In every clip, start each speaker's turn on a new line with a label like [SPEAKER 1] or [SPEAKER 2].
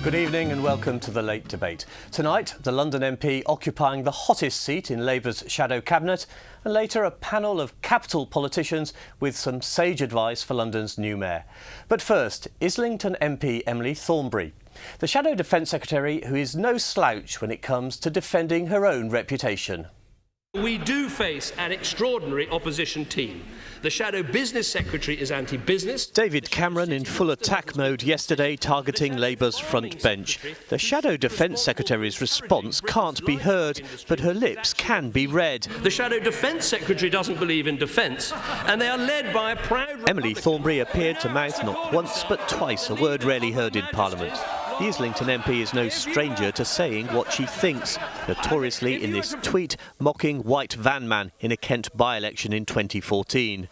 [SPEAKER 1] Good evening and welcome to the Late Debate. Tonight, the London MP occupying the hottest seat in Labour's shadow cabinet, and later a panel of capital politicians with some sage advice for London's new mayor. But first, Islington MP Emily Thornberry, the Shadow Defence Secretary who is no slouch when it comes to defending her own reputation.
[SPEAKER 2] We do face an extraordinary opposition team. The Shadow Business Secretary is anti-business.
[SPEAKER 1] David Cameron in full attack mode yesterday, targeting Labour's front bench. The Shadow Defence Secretary's response can't be heard, but her lips can be read.
[SPEAKER 2] The Shadow Defence Secretary doesn't believe in defence, and they are led by a proud...
[SPEAKER 1] Emily Thornberry appeared to mouth not once but twice a word rarely heard in Parliament. The Islington MP is no stranger to saying what she thinks, notoriously in this tweet mocking White Van Man in a Kent by-election in 2014.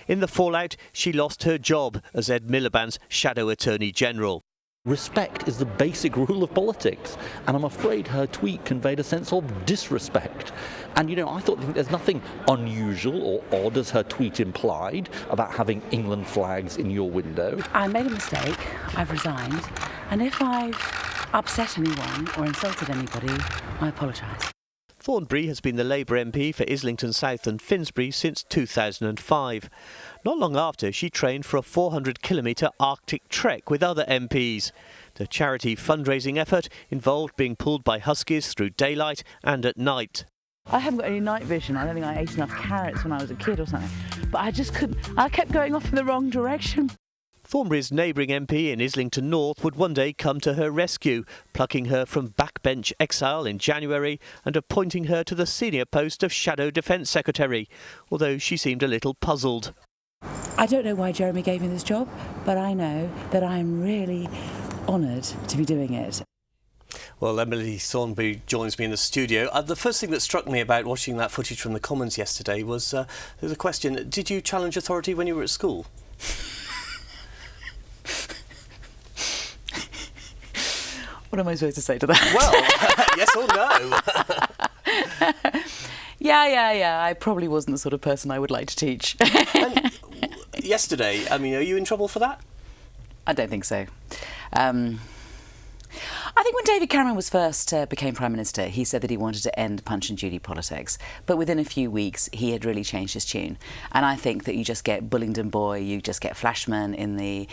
[SPEAKER 1] In the fallout, she lost her job as Ed Miliband's Shadow Attorney General.
[SPEAKER 3] Respect is the basic rule of politics, and I'm afraid her tweet conveyed a sense of disrespect. And, you know, I think there's nothing unusual or odd, as her tweet implied, about having England flags in your window.
[SPEAKER 4] I made a mistake, I've resigned, and if I've upset anyone or insulted anybody, I apologise.
[SPEAKER 1] Thornberry has been the Labour MP for Islington South and Finsbury since 2005. Not long after, she trained for a 400-kilometre Arctic trek with other MPs. The charity fundraising effort involved being pulled by huskies through daylight and at night.
[SPEAKER 4] I haven't got any night vision. I don't think I ate enough carrots when I was a kid or something. But I just couldn't. I kept going off in the wrong direction.
[SPEAKER 1] Thornberry's neighbouring MP in Islington North would one day come to her rescue, plucking her from backbench exile in January and appointing her to the senior post of Shadow Defence Secretary, although she seemed a little puzzled.
[SPEAKER 4] I don't know why Jeremy gave me this job, but I know that I'm really honoured to be doing it.
[SPEAKER 1] Well, Emily Thornberry joins me in the studio. The first thing that struck me about watching that footage from the Commons yesterday was there's a question. Did you challenge authority when you were at school?
[SPEAKER 4] What am I supposed to say to that?
[SPEAKER 1] Well, yes or no?
[SPEAKER 4] Yeah. I probably wasn't the sort of person I would like to teach.
[SPEAKER 1] And yesterday, I mean, are you in trouble for that?
[SPEAKER 4] I don't think so. I think when David Cameron was first became Prime Minister, he said that he wanted to end Punch and Judy politics. But within a few weeks, he had really changed his tune. And I think that you just get Bullingdon Boy, you just get Flashman in the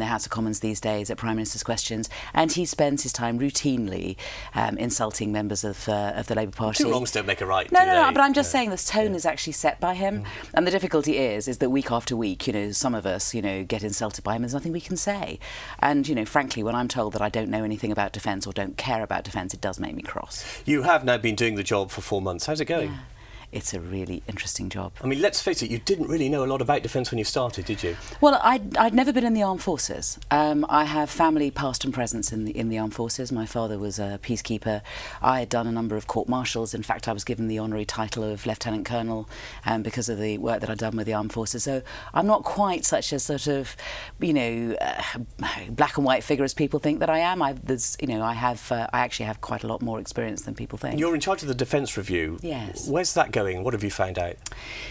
[SPEAKER 4] House of Commons these days at Prime Minister's questions. And he spends his time routinely insulting members of the Labour Party.
[SPEAKER 1] Two wrongs don't make a right.
[SPEAKER 4] No, but I'm just saying this tone is actually set by him. And the difficulty is that week after week, you know, some of us, you know, get insulted by him. There's nothing we can say. And, you know, frankly, when I'm told that I don't know anything about defence or don't care about defence, it does make me cross.
[SPEAKER 1] You have now been doing the job for 4 months. How's it going?
[SPEAKER 4] Yeah. It's a really interesting job.
[SPEAKER 1] I mean, let's face it, you didn't really know a lot about defence when you started, did you?
[SPEAKER 4] Well, I'd never been in the armed forces. I have family past and present in the armed forces. My father was a peacekeeper. I had done a number of court-martials. In fact, I was given the honorary title of Lieutenant Colonel because of the work that I'd done with the armed forces. So I'm not quite such a sort of, you know, black and white figure as people think that I am. I actually have quite a lot more experience than people think.
[SPEAKER 1] You're in charge of the Defence Review.
[SPEAKER 4] Yes.
[SPEAKER 1] Where's that going? What have you found out?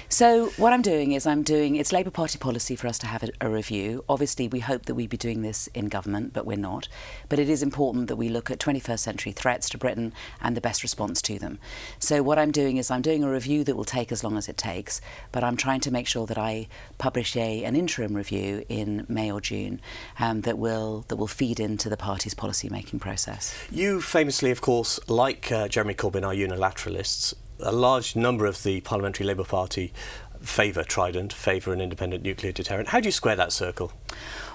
[SPEAKER 4] So what I'm doing is it's Labour Party policy for us to have a review. Obviously, we hope that we'd be doing this in government, but we're not. But it is important that we look at 21st century threats to Britain and the best response to them. So what I'm doing is I'm doing a review that will take as long as it takes, but I'm trying to make sure that I publish an interim review in May or June that will feed into the party's policy-making process.
[SPEAKER 1] You famously, of course, like Jeremy Corbyn, are unilateralists. A large number of the Parliamentary Labour Party favour Trident, favour an independent nuclear deterrent. How do you square that circle?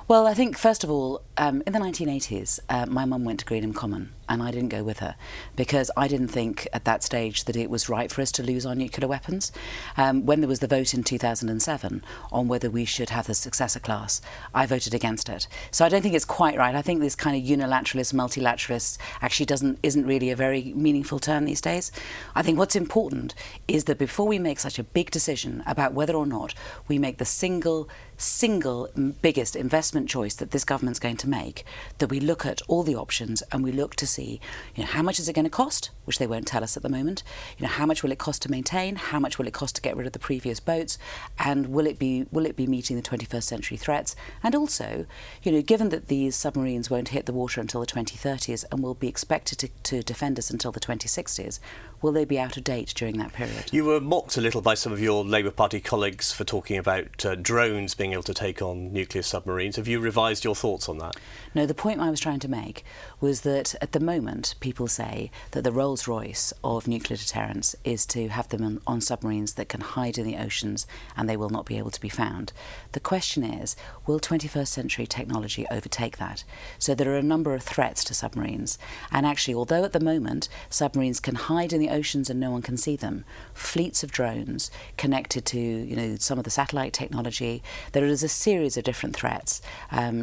[SPEAKER 4] Well, I think, first of all, in the 1980s, my mum went to Greenham Common and I didn't go with her because I didn't think at that stage that it was right for us to lose our nuclear weapons. When there was the vote in 2007 on whether we should have the successor class, I voted against it. So I don't think it's quite right. I think this kind of unilateralist, multilateralist actually isn't really a very meaningful term these days. I think what's important is that before we make such a big decision about whether or not we make the single single biggest investment choice that this government's going to make, that we look at all the options and we look to see, how much is it going to cost, which they won't tell us at the moment, how much will it cost to maintain, how much will it cost to get rid of the previous boats, and will it be meeting the 21st century threats, and also, given that these submarines won't hit the water until the 2030s and will be expected to defend us until the 2060s, will they be out of date during that period?
[SPEAKER 1] You were mocked a little by some of your Labour Party colleagues for talking about drones being able to take on nuclear submarines. Have you revised your thoughts on that?
[SPEAKER 4] No, the point I was trying to make was that at the moment people say that the Rolls-Royce of nuclear deterrence is to have them on submarines that can hide in the oceans and they will not be able to be found. The question is, will 21st century technology overtake that? So there are a number of threats to submarines, and actually, although at the moment submarines can hide in the oceans and no one can see them, fleets of drones connected to some of the satellite technology, there is a series of different threats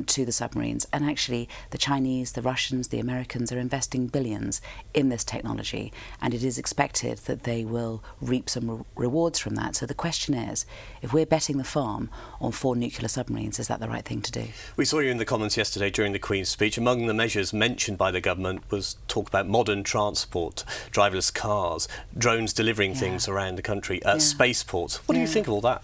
[SPEAKER 4] to the submarines, and actually the Chinese, the Russians, the Americans are investing billions in this technology, and it is expected that they will reap some rewards from that. So the question is, if we're betting the farm on 4 nuclear submarines, is that the right thing to do?
[SPEAKER 1] We saw you in the Commons yesterday during the Queen's speech. Among the measures mentioned by the government was talk about modern transport, driverless cars, drones delivering things around the country, spaceports. What do you think of all that?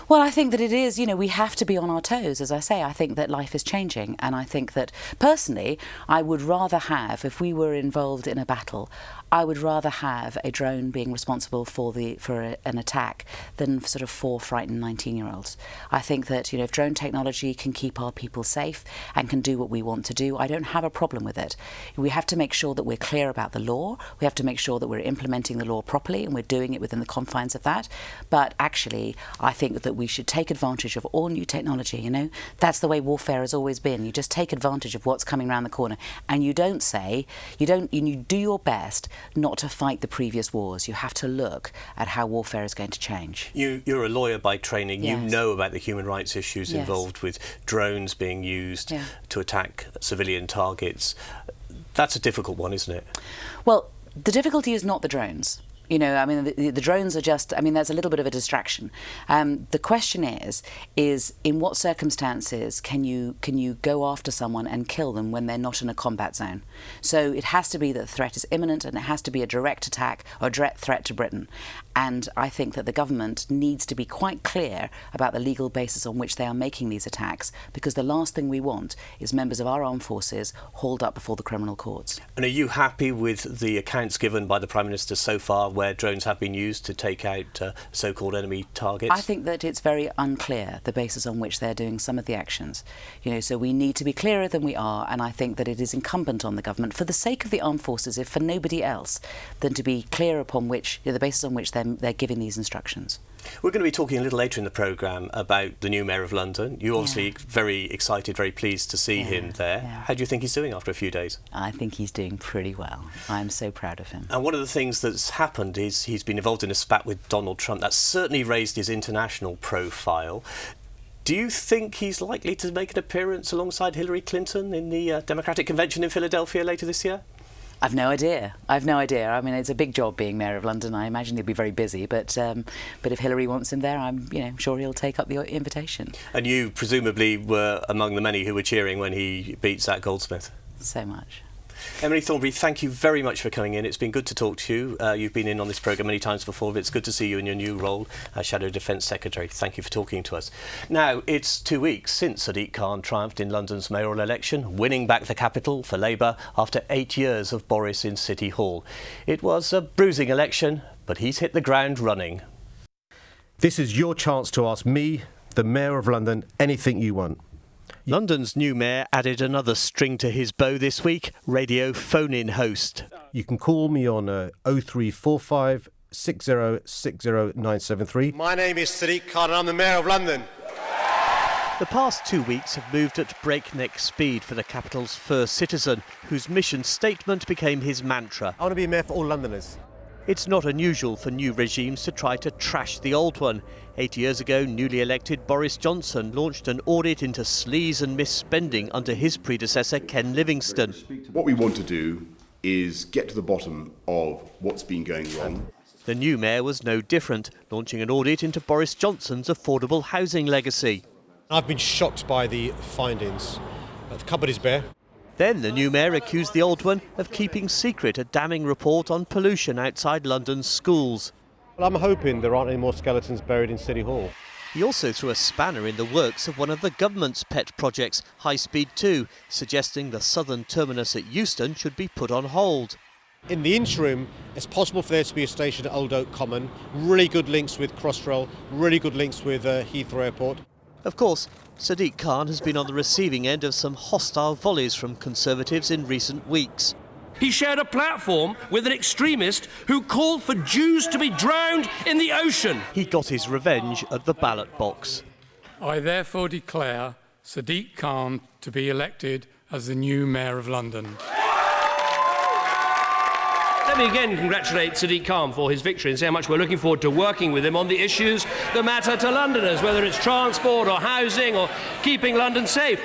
[SPEAKER 4] Well, I think that it is, we have to be on our toes, as I say. I think that life is changing, and I think that, personally, I would rather have, if we were involved in a battle, I would rather have a drone being responsible for an attack than sort of 4 frightened 19-year-olds. I think that, if drone technology can keep our people safe and can do what we want to do, I don't have a problem with it. We have to make sure that we're clear about the law. We have to make sure that we're implementing the law properly and we're doing it within the confines of that. But actually, I think that we should take advantage of all new technology, That's the way warfare has always been. You just take advantage of what's coming around the corner, and you do your best not to fight the previous wars. You have to look at how warfare is going to change.
[SPEAKER 1] You're a lawyer by training.
[SPEAKER 4] Yes.
[SPEAKER 1] You know about the human rights issues involved with drones being used to attack civilian targets. That's a difficult one, isn't it?
[SPEAKER 4] Well, the difficulty is not the drones. The drones are just, there's a little bit of a distraction. The question is in what circumstances can you go after someone and kill them when they're not in a combat zone? So it has to be that the threat is imminent, and it has to be a direct attack or a direct threat to Britain. And I think that the government needs to be quite clear about the legal basis on which they are making these attacks, because the last thing we want is members of our armed forces hauled up before the criminal courts.
[SPEAKER 1] And are you happy with the accounts given by the Prime Minister so far where drones have been used to take out so-called enemy targets?
[SPEAKER 4] I think that it's very unclear the basis on which they're doing some of the actions. So we need to be clearer than we are, and I think that it is incumbent on the government, for the sake of the armed forces, if for nobody else, than to be clear upon which, the basis on which they're giving these instructions.
[SPEAKER 1] We're going to be talking a little later in the programme about the new Mayor of London. You're obviously very excited, very pleased to see him there. How do you think he's doing after a few days?
[SPEAKER 4] I think he's doing pretty well. I'm so proud of him.
[SPEAKER 1] And one of the things that's happened is he's been involved in a spat with Donald Trump. That's certainly raised his international profile. Do you think he's likely to make an appearance alongside Hillary Clinton in the Democratic Convention in Philadelphia later this year?
[SPEAKER 4] I've no idea. It's a big job being Mayor of London. I imagine he'll be very busy, but if Hillary wants him there, I'm sure he'll take up the invitation. And
[SPEAKER 1] you presumably were among the many who were cheering when he beat Zach Goldsmith.
[SPEAKER 4] So much.
[SPEAKER 1] Emily Thornberry, thank you very much for coming in. It's been good to talk to you. You've been in on this programme many times before, but it's good to see you in your new role as Shadow Defence Secretary. Thank you for talking to us. Now, it's 2 weeks since Sadiq Khan triumphed in London's mayoral election, winning back the capital for Labour after 8 years of Boris in City Hall. It was a bruising election, but he's hit the ground running.
[SPEAKER 5] This is your chance to ask me, the Mayor of London, anything you want.
[SPEAKER 1] London's new mayor added another string to his bow this week, radio phone-in host.
[SPEAKER 5] You can call me on 0345 6060973.
[SPEAKER 6] My name is Sadiq Khan and I'm the Mayor of London.
[SPEAKER 1] The past 2 weeks have moved at breakneck speed for the capital's first citizen, whose mission statement became his mantra.
[SPEAKER 5] I want to be a mayor for all Londoners.
[SPEAKER 1] It's not unusual for new regimes to try to trash the old one. 8 years ago, newly elected Boris Johnson launched an audit into sleaze and misspending under his predecessor, Ken Livingstone.
[SPEAKER 7] What we want to do is get to the bottom of what's been going wrong.
[SPEAKER 1] The new mayor was no different, launching an audit into Boris Johnson's affordable housing legacy.
[SPEAKER 6] I've been shocked by the findings. The cupboard is bare.
[SPEAKER 1] Then the new mayor accused the old one of keeping secret a damning report on pollution outside London's schools.
[SPEAKER 6] Well, I'm hoping there aren't any more skeletons buried in City Hall.
[SPEAKER 1] He also threw a spanner in the works of one of the government's pet projects, High Speed 2, suggesting the southern terminus at Euston should be put on hold.
[SPEAKER 6] In the interim, it's possible for there to be a station at Old Oak Common, really good links with Crossrail, really good links with Heathrow Airport.
[SPEAKER 1] Of course, Sadiq Khan has been on the receiving end of some hostile volleys from Conservatives in recent weeks.
[SPEAKER 2] He shared a platform with an extremist who called for Jews to be drowned in the ocean.
[SPEAKER 1] He got his revenge at the ballot box.
[SPEAKER 8] I therefore declare Sadiq Khan to be elected as the new Mayor of London.
[SPEAKER 2] Let me again congratulate Sadiq Khan for his victory and say how much we're looking forward to working with him on the issues that matter to Londoners, whether it's transport or housing or keeping London safe.